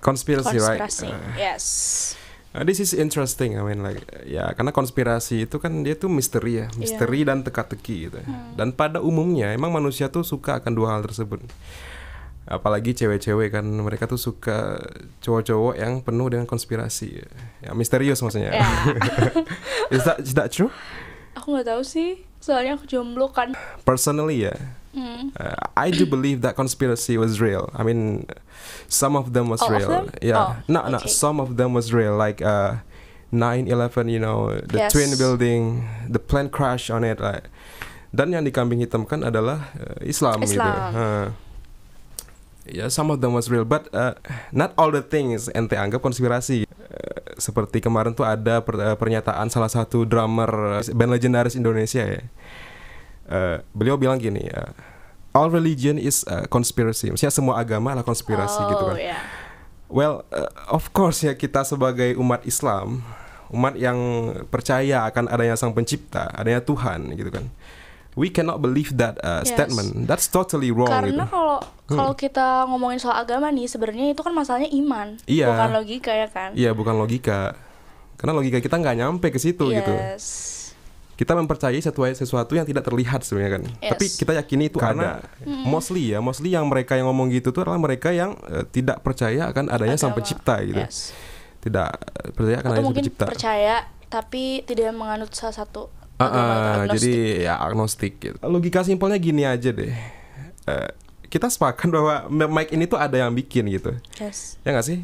Conspiracy, right? Konspirasi. Yes. This is interesting. I mean, like, ya karena konspirasi itu kan dia tuh misteri ya, misteri dan teka-teki gitu. Dan pada umumnya emang manusia tuh suka akan dua hal tersebut. Apalagi cewek-cewek kan, mereka tuh suka cowok-cowok yang penuh dengan konspirasi, ya misterius maksudnya. Is that true? Aku nggak tahu sih, soalnya aku jomblo kan. Personally ya, I do believe that conspiracy was real. I mean, some of them was All real. of them? Yeah, no, okay. some of them was real. Like 9/11, you know, the Yes. twin building, the plane crash on it. Like, dan yang dikambing hitamkan adalah Islam gitu. Yeah, some of them was real, but not all the things ente anggap konspirasi. Seperti kemarin tuh ada pernyataan salah satu drummer band legendaris Indonesia ya. Beliau bilang gini, all religion is conspiracy. Maksudnya semua agama adalah konspirasi gitu kan. Yeah. Well, of course ya, kita sebagai umat Islam, umat yang percaya akan adanya Sang Pencipta, adanya Tuhan gitu kan. We cannot believe that statement. That's totally wrong. Karena gitu. kalau kita ngomongin soal agama nih, sebenarnya itu kan masalahnya iman, Iya. bukan logika ya kan? Iya, bukan logika. Karena logika kita nggak nyampe ke situ gitu. Yes. Kita mempercayai sesuatu yang tidak terlihat sebenarnya kan. Yes. Tapi kita yakini itu ada. Mostly yang mereka yang ngomong gitu tuh adalah mereka yang tidak percaya akan adanya Sang Pencipta gitu. Yes. Tidak percaya akan Atau adanya Sang mungkin Pencipta. percaya tapi tidak menganut salah satu agama itu, agnostik. Jadi ya agnostik gitu. Logika simpelnya gini aja deh. Kita sepakat bahwa mic ini tuh ada yang bikin gitu. Yes. Ya nggak sih?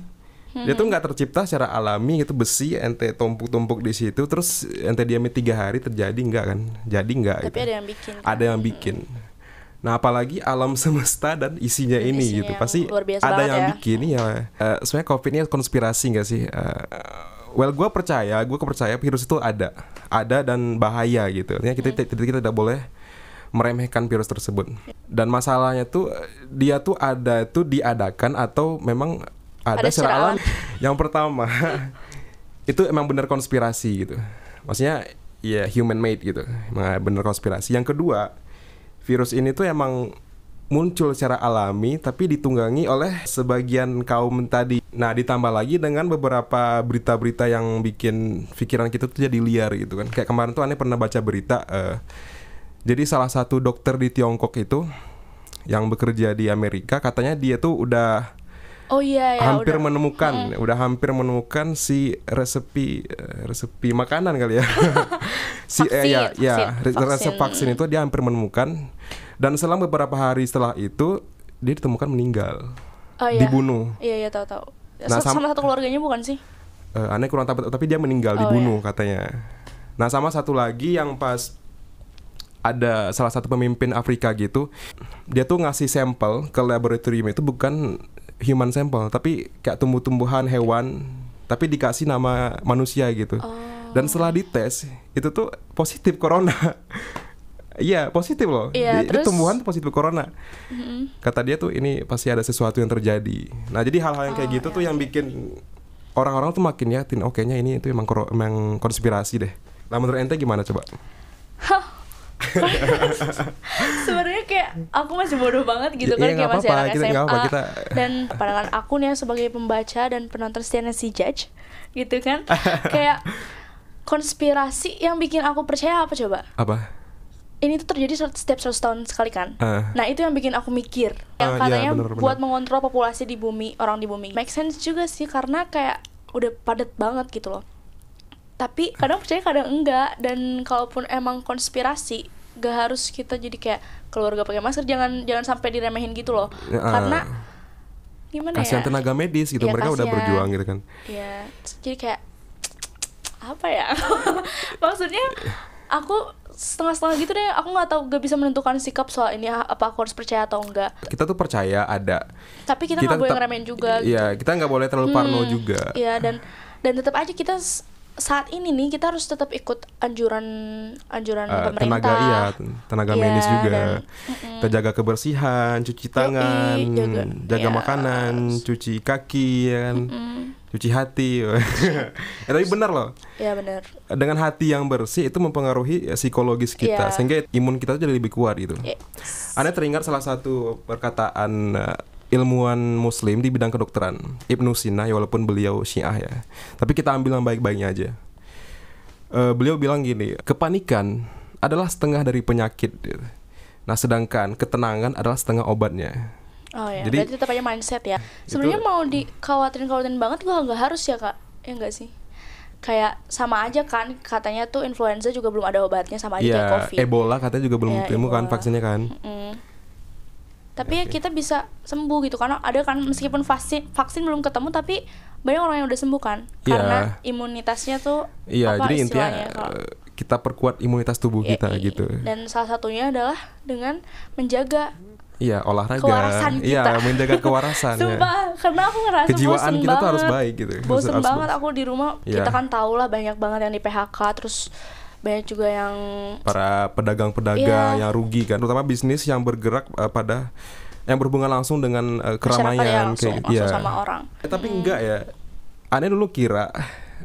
Dia tuh nggak tercipta secara alami gitu, besi ente tumpuk-tumpuk di situ terus ente diamin 3 hari terjadi, enggak kan? Jadi enggak. Tapi gitu. ada yang bikin. Kan? Ada yang bikin. Nah, apalagi alam semesta dan isinya ini isinya gitu. yang Pasti luar biasa ada banget yang ya. bikin ya. Sebenarnya COVID ini konspirasi nggak sih? Well, gue kepercaya virus itu ada dan bahaya gitu. Artinya kita tidak boleh meremehkan virus tersebut. Dan masalahnya tuh dia tuh ada tuh diadakan atau memang ada secara alam. Yang pertama itu emang benar konspirasi gitu. Maksudnya ya human made gitu. Emang benar konspirasi. Yang kedua, virus ini tuh emang muncul secara alami tapi ditunggangi oleh sebagian kaum tadi. Nah, ditambah lagi dengan beberapa berita-berita yang bikin pikiran kita tuh jadi liar gitu kan. Kayak kemarin tuh aneh pernah baca berita jadi salah satu dokter di Tiongkok itu yang bekerja di Amerika, katanya dia tuh udah hampir menemukan si resepi makanan kali ya. Resep vaksin itu dia hampir menemukan. Dan selang beberapa hari setelah itu dia ditemukan meninggal, dibunuh. Iya tahu. Nah, sama satu keluarganya bukan sih? Aneh kurang tahu, tapi dia meninggal dibunuh katanya. Nah, sama satu lagi yang pas ada salah satu pemimpin Afrika gitu, dia tuh ngasih sampel ke laboratorium itu bukan human sample, tapi kayak tumbuh-tumbuhan, hewan, tapi dikasih nama manusia gitu. Dan setelah dites itu tuh positif corona. Iya, positif loh. Iya, Di tumbuhan tuh positif corona. Kata dia tuh ini pasti ada sesuatu yang terjadi. Nah, jadi hal-hal yang kayak gitu tuh yang bikin orang-orang tuh makin yakin, kayaknya ini itu emang konspirasi deh. Lah menurut ente gimana coba? Sebenarnya kayak aku masih bodoh banget gitu kan, kayak masih anak SMA. Dan pandangan aku nih sebagai pembaca dan penonton setianya si Judge gitu kan, kayak konspirasi yang bikin aku percaya apa coba? Apa? Ini tuh terjadi setiap 100 tahun sekali kan. Nah, itu yang bikin aku mikir. Yang katanya bener. Buat mengontrol populasi di bumi, orang di bumi. Make sense juga sih, karena kayak udah padat banget gitu loh. Tapi kadang percaya, kadang enggak. Dan kalaupun emang konspirasi, gak harus kita jadi kayak keluarga pakai masker. Jangan sampai diremehin gitu loh. Karena gimana kasihan tenaga medis gitu, mereka udah berjuang gitu kan. Iya, jadi kayak apa ya? Maksudnya aku setengah-setengah gitu deh. Aku gak bisa menentukan sikap soal ini, apa aku harus percaya atau enggak. Kita tuh percaya ada, tapi kita gak boleh ngeremehin juga gitu. Iya, kita gak boleh terlalu parno juga. Iya, dan tetap aja kita saat ini nih kita harus tetap ikut anjuran pemerintah. Tenaga medis juga. Kita jaga kebersihan, cuci tangan, jaga makanan, cuci kaki ya kan. Cuci hati. Tapi benar loh. Iya benar. Dengan hati yang bersih itu mempengaruhi psikologis kita, sehingga imun kita jadi lebih kuat gitu. Aneh teringat salah satu perkataan ilmuwan muslim di bidang kedokteran, Ibnu Sina, ya walaupun beliau Syiah ya. Tapi kita ambil yang baik-baiknya aja. Beliau bilang gini, kepanikan adalah setengah dari penyakit. Nah, sedangkan ketenangan adalah setengah obatnya. Oh ya, jadi, berarti tetap aja mindset ya. Sebenarnya mau dikhawatir-khawatirin banget gue nggak harus ya kak, ya nggak sih? Kayak sama aja kan, katanya tuh influenza juga belum ada obatnya, sama aja kayak COVID. Ebola katanya juga belum ditemukan vaksinnya kan. Tapi ya kita bisa sembuh gitu, karena ada kan meskipun vaksin belum ketemu, tapi banyak orang yang udah sembuh kan, karena imunitasnya tuh jadi intinya kita perkuat imunitas tubuh kita gitu. Dan salah satunya adalah dengan menjaga olahraga. Kewarasan kita. Menjaga kewarasan. Sumpah, karena aku ngerasa kejiwaan kita banget. Tuh harus baik gitu. Bosen banget aku di rumah. Kita kan tahu lah banyak banget yang di PHK, terus banyak juga yang para pedagang-pedagang yang rugi kan, terutama bisnis yang bergerak pada yang berhubungan langsung dengan keramaian langsung sama orang. Tapi enggak ya. Aneh dulu kira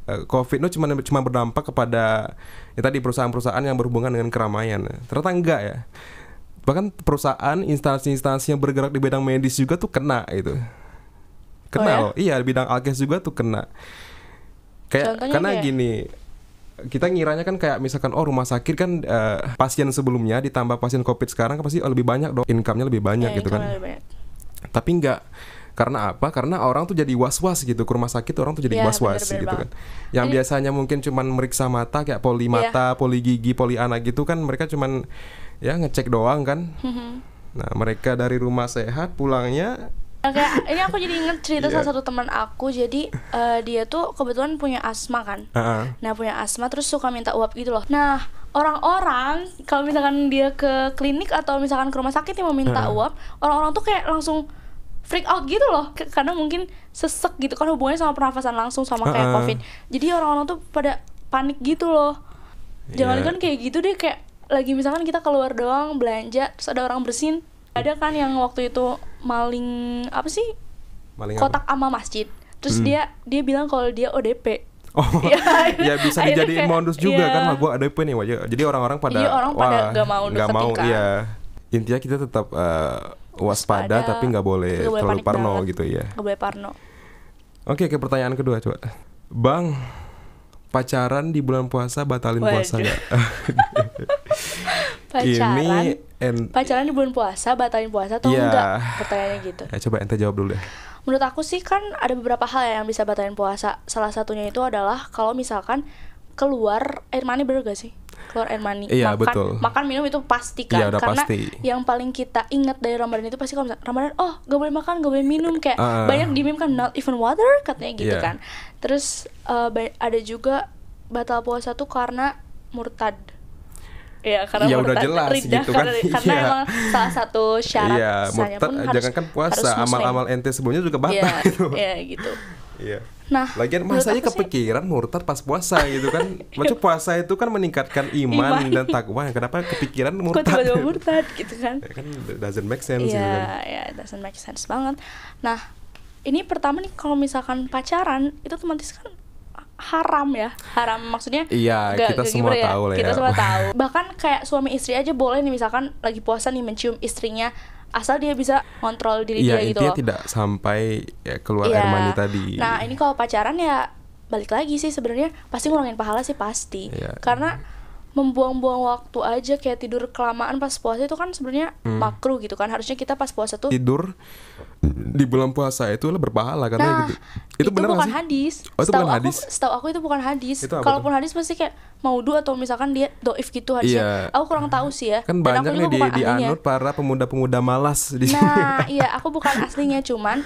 COVID itu cuma berdampak kepada tadi perusahaan-perusahaan yang berhubungan dengan keramaian. Ternyata enggak ya. Bahkan perusahaan, instansi-instansi yang bergerak di bidang medis juga tuh kena itu. Kena Iya, bidang alkes juga tuh kena. Karena gini, kita ngiranya kan kayak misalkan rumah sakit kan pasien sebelumnya ditambah pasien COVID sekarang kan pasti lebih banyak dong, income-nya lebih banyak gitu kan. Tapi enggak. Karena apa? Karena orang tuh jadi was-was gitu, ke rumah sakit orang tuh jadi was-was gitu kan. Yang biasanya mungkin cuman meriksa mata kayak poli mata, poli gigi, poli anak gitu kan, mereka cuman ngecek doang kan. Nah, mereka dari rumah sehat pulangnya kayak ini aku jadi inget cerita salah satu teman aku. Jadi dia tuh kebetulan punya asma kan. Nah, punya asma terus suka minta uap gitu loh. Nah, orang-orang kalau misalkan dia ke klinik atau misalkan ke rumah sakit yang mau minta uap, orang-orang tuh kayak langsung freak out gitu loh, karena mungkin sesek gitu kan, hubungannya sama pernafasan langsung sama kayak COVID. Jadi orang-orang tuh pada panik gitu loh. Jangan kan kayak gitu deh, kayak lagi misalkan kita keluar doang belanja, terus ada orang bersin. Ada kan yang waktu itu maling kotak ama masjid. Terus dia bilang kalau dia ODP. Ya bisa dijadiin modus juga kan, gue ODP nih wajah. Jadi orang-orang pada pada nggak mau kan. Intinya kita tetap waspada tapi nggak boleh terlalu parno gitu ya. Nggak boleh parno. Oke, ke pertanyaan kedua coba. Bang, pacaran di bulan puasa batalin puasa nggak? Pacaran di bulan puasa batalin puasa atau enggak? Pertanyaannya gitu. Coba ente jawab dulu deh. Menurut aku sih kan ada beberapa hal yang bisa batalin puasa. Salah satunya itu adalah kalau misalkan keluar air mani, bener gak sih? Keluar air mani. Iya, betul. Makan minum itu pasti kan. Karena yang paling kita ingat dari Ramadan itu pasti kalau misalkan Ramadan, gak boleh makan, gak boleh minum. Kayak banyak di meme kan, not even water katanya gitu kan. Terus ada juga batal puasa tuh karena murtad. Karena udah jelas riddah, gitu kan. Karena emang salah satu syarat sahnya pun jangan kan puasa, amal-amal ente sebelumnya juga batal gitu. Gitu. Nah, lagian masanya kepikiran murtad pas puasa gitu kan. Macam puasa itu kan meningkatkan iman dan takwa. Kenapa kepikiran murtad? Kok tiba-tiba murtad gitu kan? Kan doesn't make sense gitu kan. Doesn't make sense banget. Nah, ini pertama nih, kalau misalkan pacaran itu otomatis kan haram maksudnya. Kita semua tahu lah ya. Kita semua tahu. Bahkan kayak suami istri aja boleh nih, misalkan lagi puasa nih mencium istrinya, asal dia bisa kontrol diri dia gitu loh. Intinya tidak sampai keluar air mani tadi. Nah, ini kalau pacaran balik lagi sih sebenarnya pasti ngurangin pahala sih pasti. Karena membuang-buang waktu aja, kayak tidur kelamaan pas puasa itu kan sebenarnya makruh gitu kan. Harusnya kita pas puasa tuh tidur di bulan puasa itu berpahala karena gitu. Itu bukan hadis. Itu bukan hadis. Setahu aku itu bukan hadis. Kalaupun hadis pasti kayak maudhu atau misalkan dia doif gitu hadisnya. Aku kurang tahu sih ya. Kan banyak nih dianut para pemuda-pemuda malas di sini. Nah, aku bukan aslinya, cuman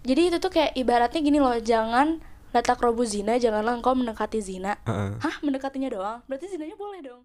jadi itu tuh kayak ibaratnya gini loh, jangan la taqrabu zina, janganlah engkau mendekati zina. Hah, mendekatinya doang? Berarti zinanya boleh dong.